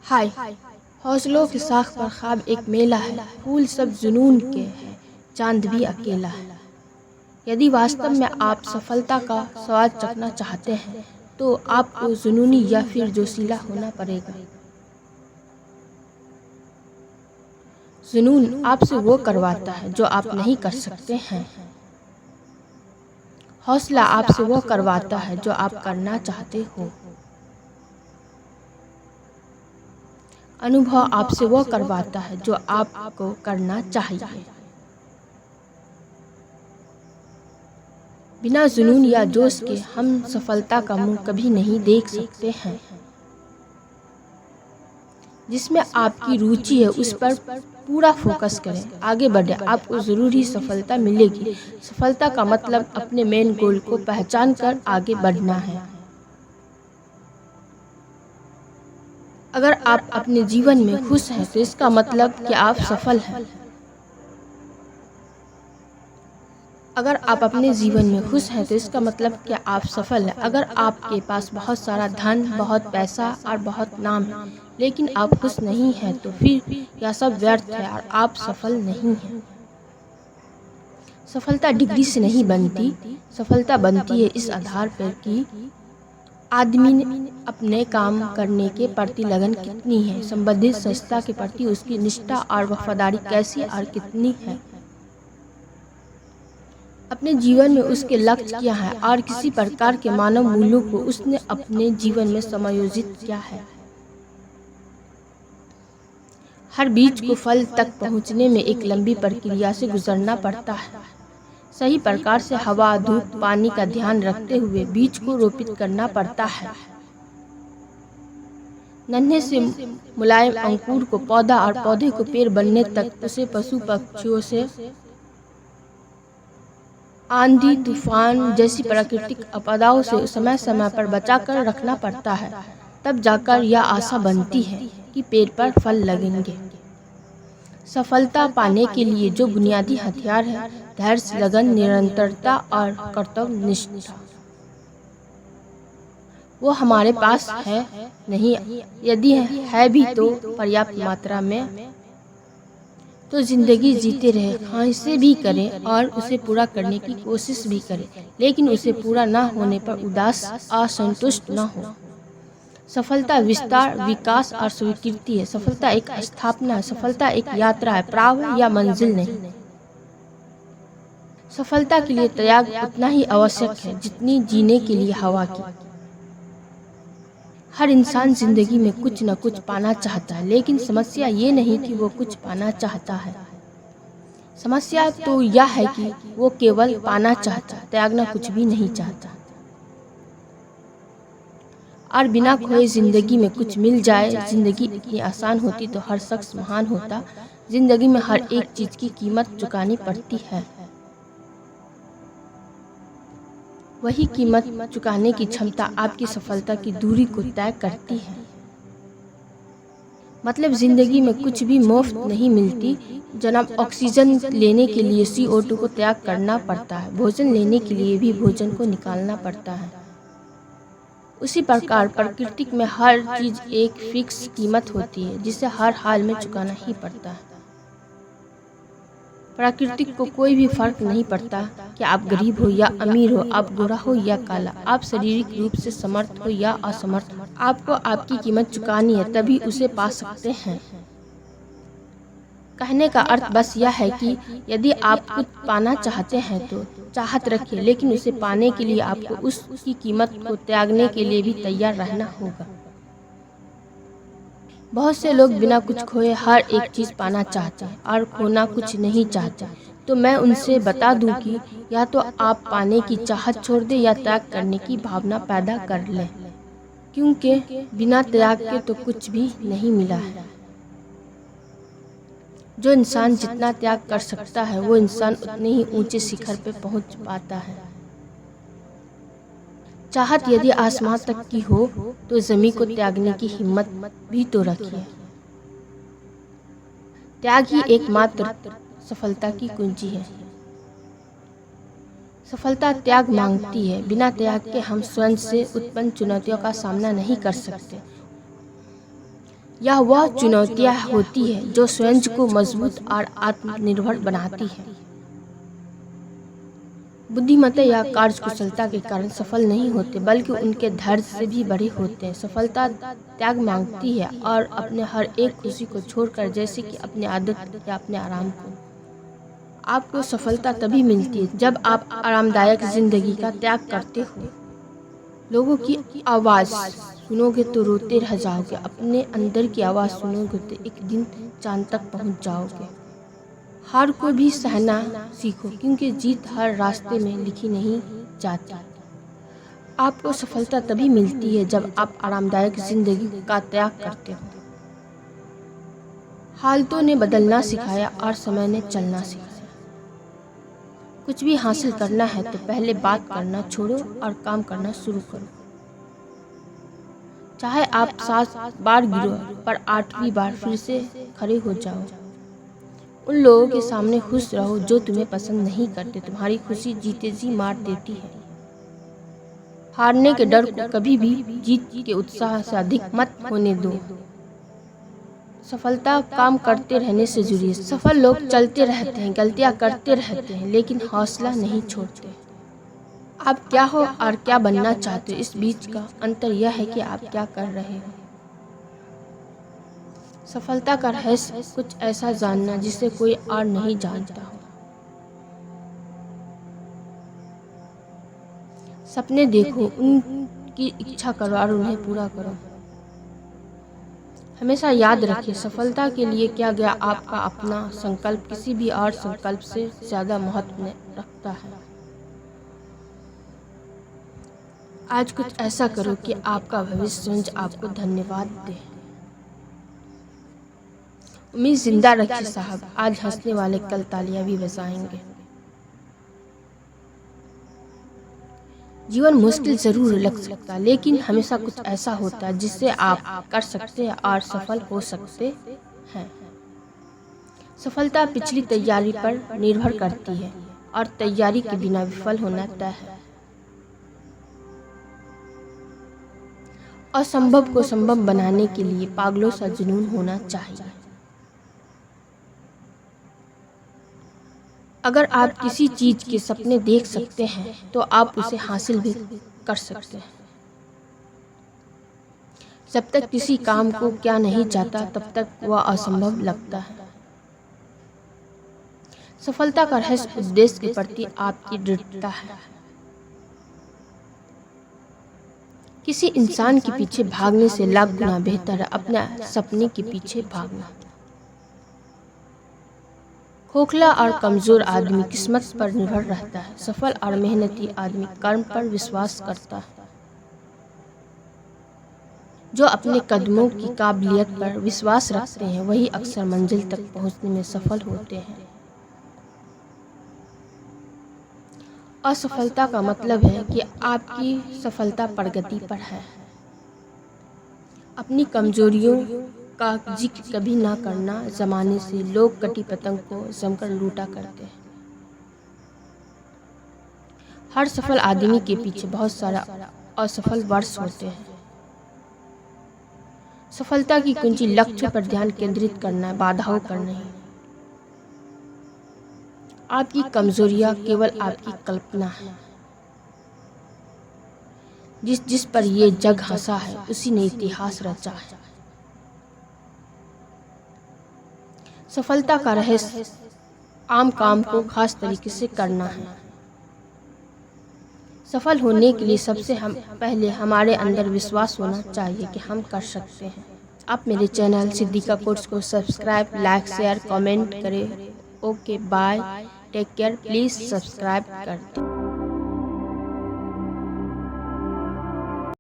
हाय। हौसलों की साख पर ख्वाब एक मेला है, फूल सब जुनून के हैं, चांद भी अकेला है। यदि वास्तव में आप सफलता का स्वाद चखना चाहते हैं तो आपको जुनूनी या फिर जोशीला होना पड़ेगा। जुनून आपसे वो करवाता है जो आप नहीं कर सकते हैं। हौसला आपसे वो करवाता है जो आप करना चाहते हो। अनुभव आपसे वो करवाता है जो आपको करना चाहिए। बिना जुनून या जोश के हम सफलता का मुंह कभी नहीं देख सकते हैं। जिसमें आपकी रुचि है उस पर पूरा फोकस करें, आगे बढ़े, आपको जरूर ही सफलता मिलेगी। सफलता का मतलब अपने मेन गोल को पहचान कर आगे बढ़ना है। अगर आप अपने जीवन में खुश हैं तो इसका मतलब कि आप सफल हैं। अगर आप अपने जीवन में खुश हैं तो इसका मतलब कि आप सफल हैं। अगर आपके पास बहुत सारा धन, बहुत पैसा और बहुत नाम है लेकिन आप खुश नहीं हैं तो फिर यह सब व्यर्थ है और आप सफल नहीं हैं। सफलता डिग्री से नहीं बनती, सफलता बनती है इस आधार पर कि आदमी ने अपने काम करने के प्रति लगन कितनी है, संबंधित संस्था के प्रति उसकी निष्ठा और वफादारी कैसी और कितनी है, अपने जीवन में उसके लक्ष्य क्या है और किसी प्रकार के मानव मूल्यों को उसने अपने जीवन में समायोजित किया है। हर बीज को फल तक पहुंचने में एक लंबी प्रक्रिया से गुजरना पड़ता है। सही प्रकार से हवा, धूप, पानी का ध्यान रखते हुए बीज को रोपित करना पड़ता है। नन्हे से मुलायम अंकुर को पौधा और पौधे को पेड़ बनने तक उसे पशु पक्षियों से, आंधी तूफान जैसी प्राकृतिक आपदाओं से समय समय पर बचाकर रखना पड़ता है। तब जाकर यह आशा बनती है कि पेड़ पर फल लगेंगे। सफलता पाने के लिए जो बुनियादी हथियार है, धैर्य, लगन, निरंतरता और कर्तव्य निष्ठा, वो हमारे पास है नहीं। यदि है भी तो पर्याप्त मात्रा में, तो जिंदगी जीते रहे, ख्वाहिशें भी करें और उसे पूरा करने की कोशिश भी करें, लेकिन उसे पूरा ना होने पर उदास, असंतुष्ट न हो। सफलता विस्तार, विकास और स्वीकृति है। सफलता एक स्थापना है, सफलता एक यात्रा है, पड़ाव या मंजिल नहीं। सफलता के लिए त्याग उतना ही आवश्यक है जितनी जीने के लिए हवा की। हर इंसान जिंदगी में कुछ न कुछ पाना चाहता है, लेकिन समस्या ये नहीं कि वो कुछ पाना चाहता है। समस्या तो यह है कि वो केवल पाना चाहता है, त्यागना कुछ भी नहीं चाहता। और बिना खोए जिंदगी में कुछ मिल जाए, जिंदगी इतनी आसान होती तो हर शख्स महान होता। जिंदगी में हर एक चीज की कीमत चुकानी पड़ती है। वही कीमत चुकाने की क्षमता आपकी सफलता की दूरी को तय करती है। मतलब जिंदगी में कुछ भी मुफ्त नहीं मिलती जनाब। ऑक्सीजन लेने के लिए CO2 को त्याग करना पड़ता है, भोजन लेने के लिए भी भोजन को निकालना पड़ता है। उसी प्रकार प्रकृति में हर चीज एक फिक्स कीमत होती है जिसे हर हाल में चुकाना ही पड़ता है। प्रकृति को कोई भी फर्क नहीं पड़ता कि आप गरीब हो या अमीर हो, आप गोरा हो या काला, आप शारीरिक रूप से समर्थ हो या असमर्थ हो, आपको आपकी कीमत चुकानी है, तभी उसे पा सकते हैं। कहने का अर्थ बस यह है कि यदि आप कुछ पाना चाहते हैं तो चाहत रखिए, लेकिन उसे पाने के लिए आपको उसकी कीमत को त्यागने के लिए भी तैयार रहना होगा। बहुत से लोग बिना कुछ खोए हर एक चीज पाना चाहते हैं और खोना कुछ नहीं चाहते। तो मैं उनसे बता दूं कि या तो आप पाने की चाहत छोड़ दें या त्याग करने की भावना पैदा कर लें, क्योंकि बिना त्याग के तो कुछ भी नहीं मिला है। जो इंसान जितना त्याग कर सकता है वो इंसान उतने ही ऊंचे शिखर पे पहुंच पाता है। चाहत यदि आसमान तक की हो तो जमीन को त्यागने की हिम्मत भी तो रखिए। त्याग ही एकमात्र सफलता की कुंजी है। सफलता त्याग मांगती है। बिना त्याग के हम स्वयं से उत्पन्न चुनौतियों का सामना नहीं कर सकते। यह वह चुनौतियाँ होती है जो स्वयं को मजबूत और आत्मनिर्भर बनाती है। बुद्धिमत्ता या कार्यकुशलता के कारण सफल नहीं होते, बल्कि उनके धैर्य से भी बड़े होते हैं। सफलता त्याग मांगती है और अपने हर एक खुशी को छोड़कर, जैसे कि अपनी आदत या अपने आराम को। आपको सफलता तभी मिलती है जब आप आरामदायक जिंदगी का त्याग करते हो। लोगों की आवाज़ सुनोगे तो रोते रह जाओगे, अपने अंदर की आवाज़ सुनोगे तो एक दिन चांद तक पहुंच जाओगे। हार को भी सहना सीखो, क्योंकि जीत हर रास्ते में लिखी नहीं जाती। आपको सफलता तभी मिलती है जब आप आरामदायक जिंदगी का त्याग करते हो। हालातों ने बदलना सिखाया और समय ने चलना सिखाया। कुछ भी हासिल करना है तो पहले बात करना छोड़ो और काम करना शुरू करो। चाहे आप 7 बार गिरो, पर 8वीं बार फिर से खड़े हो जाओ। उन लोगों के सामने खुश रहो जो तुम्हें पसंद नहीं करते। तुम्हारी खुशी जीते जी मार देती है। हारने के डर को कभी भी जीत के उत्साह से अधिक मत होने दो। सफलता काम करते रहने से जुड़ी है। सफल लोग चलते रहते हैं, गलतियां करते रहते हैं, लेकिन हौसला नहीं छोड़ते। आप क्या हो और क्या बनना चाहते हो, इस बीच का अंतर यह है कि आप क्या कर रहे हो। सफलता का रहस्य कुछ ऐसा जानना जिसे कोई और नहीं जानता हो। सपने देखो, उनकी इच्छा करो और उन्हें पूरा करो। हमेशा याद रखिए, सफलता के लिए किया गया आपका अपना संकल्प किसी भी और संकल्प से ज़्यादा महत्व रखता है। आज कुछ ऐसा करो कि आपका भविष्य स्वयं आपको धन्यवाद दे। उम्मीद जिंदा रखिए साहब, आज हंसने वाले कल तालियां भी बजाएंगे। जीवन मुश्किल जरूर लग सकता है, लेकिन हमेशा कुछ ऐसा होता है जिससे आप कर सकते हैं और सफल हो सकते हैं। सफलता पिछली तैयारी पर निर्भर करती है और तैयारी के बिना विफल होना तय है। असंभव को संभव बनाने के लिए पागलों सा जुनून होना चाहिए। अगर आप किसी चीज के सपने देख सकते हैं तो आप उसे हासिल भी कर सकते हैं। जब तक किसी काम को क्या नहीं जाता, तब तक वह असंभव लगता है। सफलता का रहस्य उद्देश्य के प्रति आपकी दृढ़ता है। किसी इंसान के पीछे भागने से लाख गुना बेहतर है अपने सपने के पीछे भागना। खोखला और कमजोर आदमी किस्मत पर निर्भर रहता है। सफल और मेहनती आदमी कर्म पर विश्वास करता है। जो अपने कदमों की काबिलियत पर विश्वास रखते हैं, वही अक्सर मंजिल तक पहुंचने में सफल होते हैं। असफलता का मतलब है कि आपकी सफलता प्रगति पर है। अपनी कमजोरियों का जिक्र कभी ना करना। जमाने से लोग कटी पतंग को जमकर लूटा करते हैं। हर सफल आदमी के पीछे बहुत सारा असफल वर्ष होते हैं। सफलता की कुंजी लक्ष्य पर ध्यान केंद्रित करना, बाधाओं पर नहीं। आपकी कमजोरियां केवल आपकी कल्पना है। जिस पर ये जग हंसा है, उसी ने इतिहास रचा है। सफलता का रहस्य आम काम को खास तरीके से करना है। सफल होने के लिए सबसे पहले हमारे अंदर विश्वास होना चाहिए कि हम कर सकते हैं। आप मेरे चैनल सिद्दीका कोट्स को सब्सक्राइब, लाइक, शेयर, कमेंट करें। Okay, bye, take care. Please subscribe कर दें।